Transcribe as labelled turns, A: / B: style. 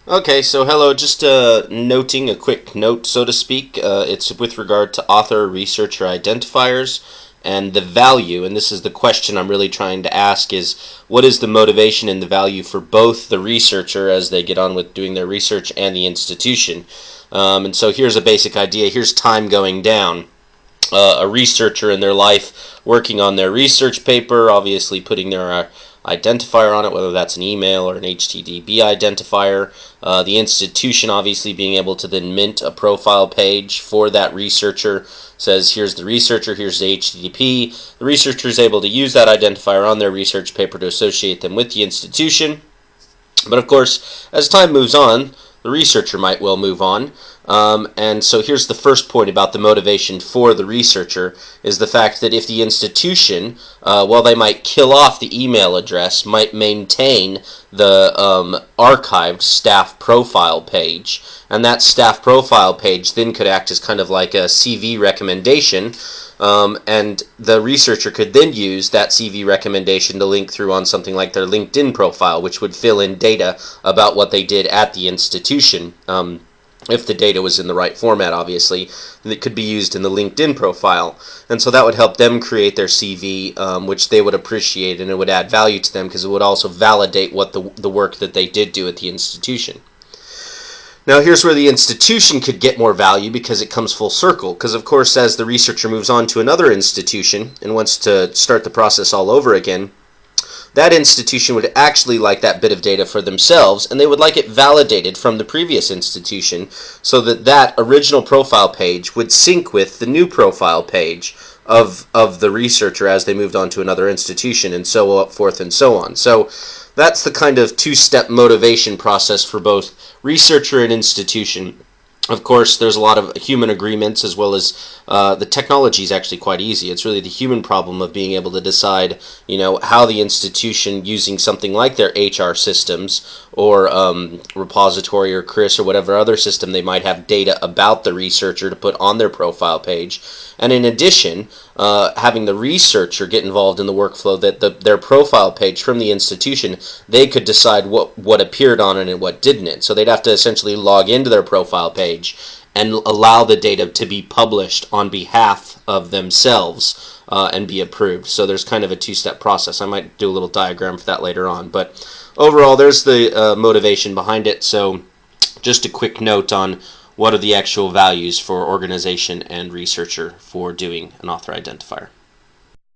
A: Okay, so hello, just noting a quick note, so to speak. It's with regard to author, researcher identifiers and the value, and this is the question I'm really trying to ask is, what is the motivation and the value for both the researcher as they get on with doing their research and the institution? And so here's a basic idea. Here's time going down. A researcher in their life working on their research paper, obviously putting their identifier on it, whether that's an email or an HTTP identifier. The institution obviously being able to then mint a profile page for that researcher. Says here's the researcher, here's the HTTP. The researcher is able to use that identifier on their research paper to associate them with the institution. But of course, as time moves on, the researcher might well move on. And so here's the first point about the motivation for the researcher is the fact that if the institution, while they might kill off the email address, might maintain the archived staff profile page. And that staff profile page then could act as kind of like a CV recommendation. And the researcher could then use that CV recommendation to link through on something like their LinkedIn profile, which would fill in data about what they did at the institution. If the data was in the right format, obviously, and it could be used in the LinkedIn profile. And so that would help them create their CV, which they would appreciate, and it would add value to them because it would also validate what the work that they did do at the institution. Now here's where the institution could get more value because it comes full circle. Because of course, as the researcher moves on to another institution and wants to start the process all over again, that institution would actually like that bit of data for themselves, and they would like it validated from the previous institution so that that original profile page would sync with the new profile page of the researcher as they moved on to another institution, and so forth and so on. So that's the kind of two-step motivation process for both researcher and institution. Of course, there's a lot of human agreements as well as the technology is actually quite easy. It's really the human problem of being able to decide, how the institution using something like their HR systems or repository or CRIS or whatever other system they might have data about the researcher to put on their profile page. And in addition, having the researcher get involved in the workflow that their profile page from the institution, they could decide what appeared on it and what didn't. So they'd have to essentially log into their profile page and allow the data to be published on behalf of themselves and be approved. So there's kind of a two-step process. I might do a little diagram for that later on. But overall, there's the motivation behind it. So just a quick note on what are the actual values for organization and researcher for doing an author identifier.